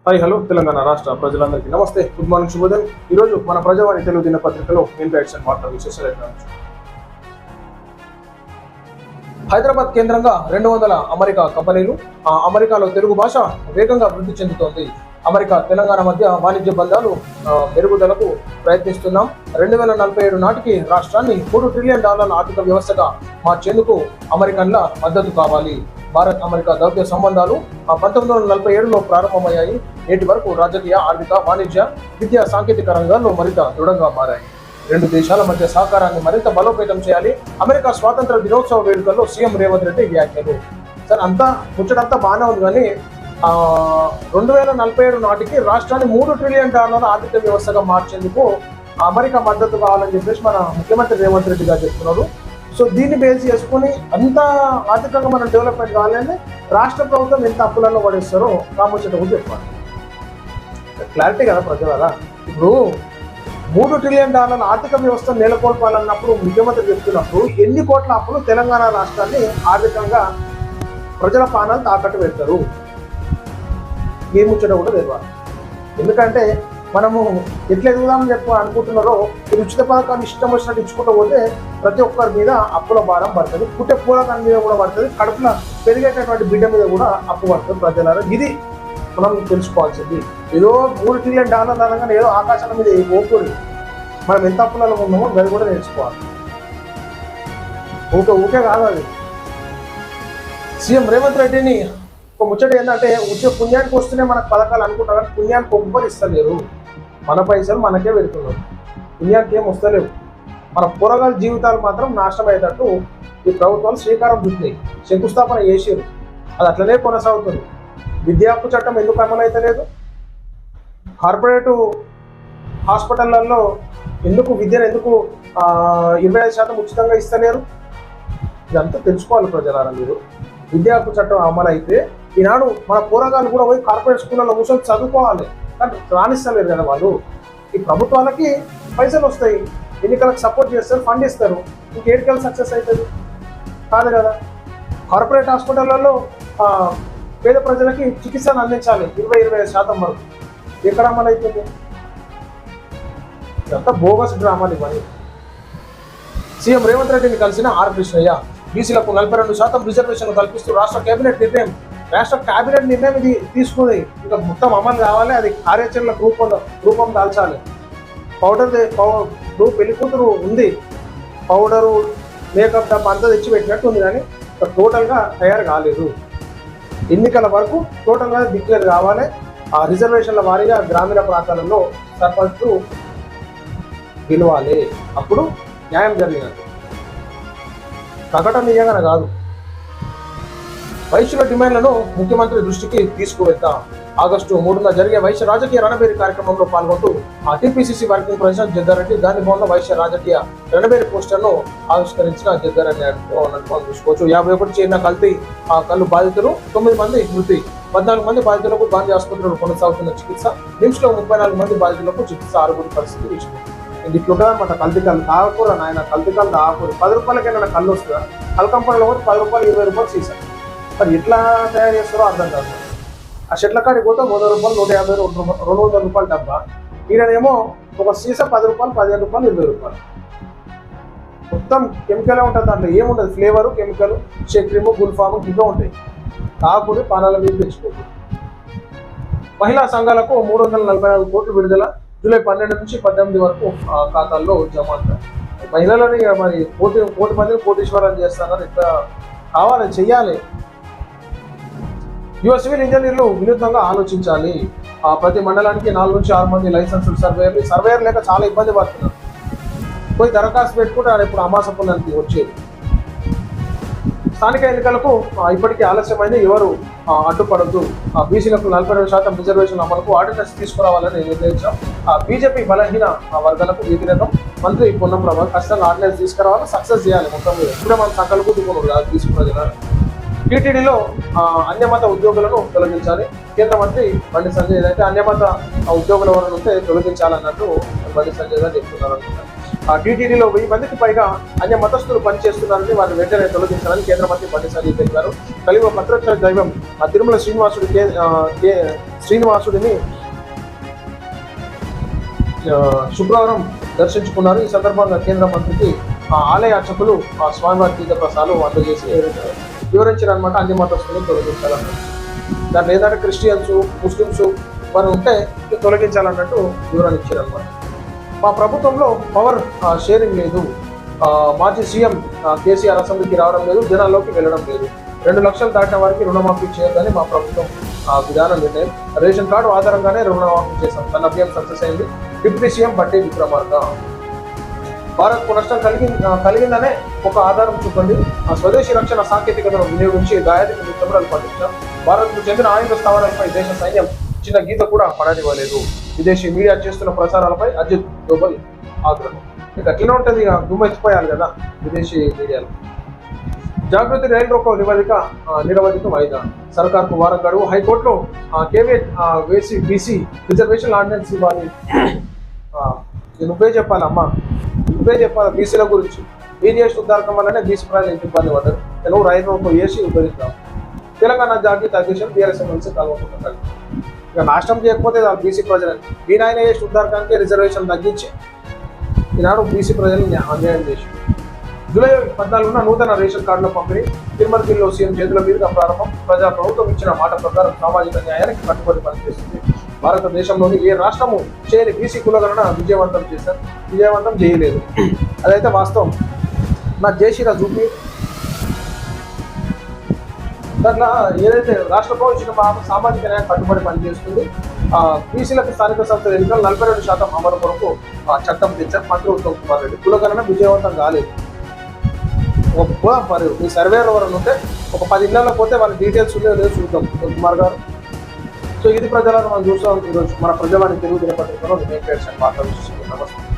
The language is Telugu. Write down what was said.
హాయ్ హలో తెలంగాణ రాష్ట్ర ప్రజలందరికీ నమస్తే, గుడ్ మార్నింగ్, శుభోదయం. ఈరోజు మన ప్రజావాణి తెలుగు దినపత్రికలో ఇన్ఫాక్షన్ వార్తా విశేషాలు ఎట్లా. హైదరాబాద్ కేంద్రంగా 200 అమెరికా కంపెనీలు. అమెరికాలో తెలుగు భాష వేగంగా వృద్ధి చెందుతోంది. అమెరికా తెలంగాణ మధ్య వాణిజ్య బంధాలు మెరుగుదలకు ప్రయత్నిస్తున్నాం. 2047 నాటికి రాష్ట్రాన్ని $3 ట్రిలియన్ ఆర్థిక వ్యవస్థగా మార్చేందుకు అమెరికన్ల మద్దతు కావాలి. భారత్ అమెరికా దౌత్య సంబంధాలు 1947లో ప్రారంభమయ్యాయి. నేటి వరకు రాజకీయ, ఆర్థిక, వాణిజ్య, విద్యా, సాంకేతిక రంగాల్లో మరింత దృఢంగా మారాయి. రెండు దేశాల మధ్య సహకారాన్ని మరింత బలోపేతం చేయాలి. అమెరికా స్వాతంత్ర దినోత్సవ వేడుకల్లో సీఎం రేవంత్ రెడ్డి వ్యాఖ్యలు. సార్ అంతా ముచ్చటంతా బాగానే ఉంది, కానీ 2047 నాటికి రాష్ట్రాన్ని $3 ట్రిలియన్ ఆర్థిక వ్యవస్థగా మార్చేందుకు అమెరికా మద్దతు కావాలని చెప్పేసి మన ముఖ్యమంత్రి రేవంత్ రెడ్డి గారు చెప్తున్నారు. సో దీన్ని బేస్ చేసుకుని అంత ఆర్థికంగా మనం డెవలప్మెంట్ కావాలని రాష్ట్ర ప్రభుత్వం ఎంత అప్పులలో పడేస్తారో కాముచ్చట కూడా చెప్పాలి. క్లారిటీ కదా ప్రజలారా. ఇప్పుడు $3 ట్రిలియన్ ఆర్థిక వ్యవస్థ నెలకొల్పాలన్నప్పుడు ముఖ్యమంత్రి చెప్తున్నప్పుడు ఎన్ని కోట్ల అప్పులు తెలంగాణ రాష్ట్రాన్ని ఆర్థికంగా ప్రజల పానాలు తాకట్టు పెడతారు, ఏ ముచ్చట కూడా తెలియాలి. ఎందుకంటే మనము ఎట్లా ఎదుగుదామని అనుకుంటున్నారో ఈ ఉచిత పథకాన్ని ఇష్టం వచ్చినట్టు ఇచ్చుకుంటూ పోతే ప్రతి ఒక్కరి మీద అప్పుల భారం పడుతుంది. పుట్టే పూలకాన్ని మీద కూడా పడుతుంది, కడుపులో పెరిగేటటువంటి బిడ్డ మీద కూడా అప్పు పడుతుంది. ప్రజలారా, ఇది మనం తెలుసుకోవాల్సింది. ఏదో $3 ట్రిలియన్ అనగానే ఏదో ఆకాశాల మీద ఓకూరి మనం ఎంత అప్పులలో ఉన్నామో అది కూడా నేర్చుకోవాలి. ఊకే కాదు అది. సీఎం రేవంత్ రెడ్డిని ఒక ముచ్చట ఏంటంటే, పుణ్యానికి వస్తూనే మనకు పథకాలు అనుకుంటారు, కానీ పుణ్యానికి ఒక్కరు ఇస్తలేరు. మన పైసలు మనకే పెడుతున్నారు, పుణ్యానికి ఏం వస్తలేవు. మన పోరగాళ్ళ జీవితాలు మాత్రం నాశనం అయ్యేటట్టు ఈ ప్రభుత్వాలు శ్రీకారం చుట్టినాయి, శంకుస్థాపన చేసారు. అది అట్లనే కొనసాగుతుంది. విద్యా హక్కు చట్టం ఎందుకు అమలైతే లేదు? కార్పొరేటు హాస్పిటళ్లలో ఎందుకు విద్యను 25% ఉచితంగా ఇస్తలేరు? ఇదంతా తెలుసుకోవాలి ప్రజలారా మీరు. విద్యా హక్కు చట్టం అమలు అయితే ఈనాడు మన పోరగాళ్ళు కూడా పోయి కార్పొరేట్ స్కూళ్ళలో కూర్చొని చదువుకోవాలి, కానీ రాణిస్తలేరు కదా వాళ్ళు. ఈ ప్రభుత్వాలకి పైసలు వస్తాయి, ఎన్నికలకు సపోర్ట్ చేస్తారు, ఫండ్ ఇస్తారు, ఇంకేటికల్ సక్సెస్ అవుతుంది కాదు కదా. కార్పొరేట్ హాస్పిటళ్లలో పేద ప్రజలకి చికిత్సను అందించాలి 20-25% వరకు. ఎక్కడ అమలు అవుతుంది? ఇదంతా బోగస్ డ్రామాలు ఇవన్నీ. సీఎం రేవంత్ రెడ్డిని కలిసిన ఆర్ కృష్ణయ్య. బీసీలకు 42% రిజర్వేషన్లు కల్పిస్తూ రాష్ట్ర కేబినెట్ నిర్ణయం ఇది తీసుకుంది. ఇక మొత్తం అమలు కావాలి, అది కార్యాచరణలకు రూపం దాల్చాలి. పెళ్లి కూతురు ఉంది, పౌడరు, మేకప్ డబ్బా అంతా తెచ్చి పెట్టినట్టు ఉంది, కానీ టోటల్గా తయారు కాలేదు. ఎన్నికల వరకు టోటల్గా డిక్లేర్ కావాలి. ఆ రిజర్వేషన్ల వారీగా గ్రామీణ ప్రాంతాలలో సర్పంచ్ గెలవాలి, అప్పుడు న్యాయం జరిగినట్టు. ప్రకటనీయంగా కాదు. వైశ్యుల డిమాండ్లను ముఖ్యమంత్రి దృష్టికి తీసుకువెళ్తాం. ఆగస్టు 3న జరిగే వైశ్య రాజకీయ రణబేరి కార్యక్రమంలో పాల్గొంటూ టీపీసీసీ వర్కింగ్ ప్రెసిడెంట్ జగ్గారెడ్డి గాంధీ భవన్లో వైశ్య రాజకీయ రణబేరి పోస్టర్ను ఆవిష్కరించిన జగ్గారెడ్డి అన్నట్టు చూసుకోవచ్చు. 51 చేరిన కళ్ళు బాధితులు 9 మంది మృతి, 14 మంది బాధితులకు గాంధీ ఆసుపత్రిలో కొనసాగుతున్న చికిత్స. నిమ్స్లో 34 మంది బాధితులకు చికిత్స. 6 పరిస్థితి విషయం ఇట్లుంటుందన్నమాట. కల్తీ కళ్ళు తాగకూడదు నాయన, కల్తీ కళ్ళు తాగకూడదు. 10 రూపాయలకైనా కళ్ళు వస్తుందా? కల్ కంపెనీలో పోతే 10 రూపాయలు 20 రూపాయలు సీసా. మరి ఎట్లా తయారు చేస్తారో అర్థం కాదు. ఆ షెట్ల కాడికి పోతే 100 రూపాయలు, 150, 200 రూపాయలు డబ్బా. ఈయనేమో ఒక సీసా 10 రూపాయలు, 15 రూపాయలు, 20 రూపాయలు. మొత్తం కెమికలే ఉంటుంది, దాంట్లో ఏముంటుంది? ఫ్లేవరు, కెమికల్, షేక్ క్రీము, గుల్ఫాము ఇవే ఉంటాయి. కాకుని పానాల మీద తెచ్చుకోండి. మహిళా సంఘాలకు 344 కోట్లు విడుదల. జూలై 12 నుంచి 18 వరకు ఖాతాల్లో జమ అంటారు. మహిళలని మరి కోటి మందిని కోటీశ్వరాలు చేస్తున్నారు. ఇట్లా కావాలి, చెయ్యాలి. సివిల్ ఇంజనీర్లు వినూత్నంగా ఆలోచించాలి. ప్రతి మండలానికి 4 నుంచి 6 మంది లైసెన్సులు సర్వేయర్ లేక చాలా ఇబ్బంది పడుతున్నారు. పోయి దరఖాస్తు పెట్టుకుంటే ఇప్పుడు అమాస పుణ్యానికి వచ్చేది. స్థానిక ఎన్నికలకు ఇప్పటికీ ఆలస్యమైంది, ఎవరు అడ్డుపడద్దు. బీసీలకు 42% రిజర్వేషన్ అమలుకు ఆర్డినెన్స్ తీసుకురావాలని నిర్ణయించాం. బీజేపీ బలహీన వర్గాలకు వ్యతిరేకం. మంత్రి పొన్నం ప్రభాకర్ ఖచ్చితంగా ఆర్డినెన్స్ తీసుకురావాలి, సక్సెస్ చేయాలి. మొత్తం ఇప్పుడే మన సంకల్పం దిగుతున్నారు కాదు తీసుకున్న. టీటీడీలో అన్యమత ఉద్యోగులను తొలగించాలి. కేంద్ర మంత్రి బండి సంజయ్ అయితే అన్యమత ఉద్యోగులు ఎవరైనా ఉంటే తొలగించాలన్నట్టు బండి సంజయ్ గారు చెప్తున్నారు. టీటీడీలో 1000 మందికి పైగా అన్య మతస్థులు పనిచేస్తున్నారని వారిని వెంటనే తొలగించాలని కేంద్ర మంత్రి బండి సంజయ్ తెలిపారు. కలియుగ భద్రాచల దైవం తిరుమల శ్రీనివాసుడిని శుక్రవారం దర్శించుకున్నారు. ఈ సందర్భంగా కేంద్ర మంత్రికి ఆలయ అర్చకులు స్వామివారి తీర్థ ప్రసాదాలు అందజేసి వివరించారనమాట. అన్ని మతస్థులను తొలగించాలన్నట్టు. దాంట్లో ఏంటంటే క్రిస్టియన్స్, ముస్లిమ్స్ వారు ఉంటే తొలగించాలన్నట్టు వివరణ ఇచ్చారనమాట. మా ప్రభుత్వంలో పవర్ షేరింగ్ లేదు. మాజీ సీఎం కేసీఆర్ అసెంబ్లీకి రావడం లేదు, జనాల్లోకి వెళ్ళడం లేదు. 2 లక్షలు దాటిన వారికి రుణమాఫీ చేయొద్దని మా ప్రభుత్వం విధాన నిర్ణయం. రేషన్ కార్డు ఆధారంగానే రుణమాఫీ చేశాం. తన అభ్యర్థి సక్సెస్ అయింది. డిప్యూటీ సీఎం బట్టి విక్రమార్క. భారత్కు నష్టం కలిగిందనే ఒక ఆధారం చూపండి. స్వదేశీ రక్షణ సాంకేతికతను వినియోగించి గాయానికి మిత్రులు పట్టించాం. భారత్కు చెందిన ఆయుధ స్థావరాలపై దేశ సైన్యం చిన్న గీత కూడా పడనివ్వలేదు. విదేశీ మీడియా చేస్తున్న ప్రసారాలపై అజిత్ డోబల్ ఆగ్రహం. ఇక అట్లనే ఉంటుంది, ఇక దుమ్మెత్తిపోయాలి కదా విదేశీ మీడియాలో. జాగృతి రైలు రోకో నిరవధిక వాయిదా. సర్కార్కు వారం గడువు. హైకోర్టులో కేవీఎట్ వేసి బీసీ రిజర్వేషన్ ఆర్డినెన్స్ ఇవ్వాలి. నువ్వే చెప్పాలమ్మా, నువ్వే చెప్పాలి బీసీల గురించి. బీజేఎస్ ఉద్దారకం వల్లనే బీసీ ప్రజలు ఎంత ఇబ్బంది పడ్డారు. నువ్వు రైలు రోకో వేసి ఉద్ధరిస్తావు. తెలంగాణ జాగృతి అధ్యక్షులు బీఆర్ఎస్ ఎమ్మెల్సీ కల్వకుంట్ల. ఇక నాశనం చేయకపోతే బీసీ ప్రజలని ఈయన చేసి ఉద్దారకానికి రిజర్వేషన్ తగ్గించి ఈనాడు బీసీ ప్రజలను అన్యాయం చేసి. జూలై 14న నూతన రేషన్ కార్డుల పంపిణీ. తిరుమల సీఎం చేతుల మీదుగా ప్రారంభం. ప్రజా ప్రభుత్వం ఇచ్చిన మాట ప్రకారం సామాజిక న్యాయానికి కట్టుబడి పనిచేస్తుంది. భారతదేశంలోని ఏ రాష్ట్రము చేయని బీసీ కులగణన విజయవంతం చేయలేదు. అదైతే వాస్తవం. నాకు జేసీరా చూపి దాంట్లో ఏదైతే రాష్ట్ర ప్రభుత్వం ఇచ్చిన సామాజిక న్యాయం కట్టుబడి పనిచేస్తుంది. బీసీలకు స్థానిక సంస్థల ఎన్నికలు 42% అమలు కొరకు చట్టం తెచ్చారు మంత్రి ఉత్తమ్ కుమార్ రెడ్డి. కులగణన విజయవంతం కాలేదు. మరి మీ సర్వేర్ ఎవరైనా ఉంటే ఒక 10 ఇళ్లలో పోతే వాళ్ళ డీటెయిల్స్ ఉన్నాయో లేదో చూద్దాం ఉత్తమ్ కుమార్ గారు. సో ఇది ప్రజలను మనం చూస్తాం ఈరోజు మన ప్రజావాణి తెలుగు దినపత్రికలో నేను వార్తలు చూస్తున్నాం. నమస్తే.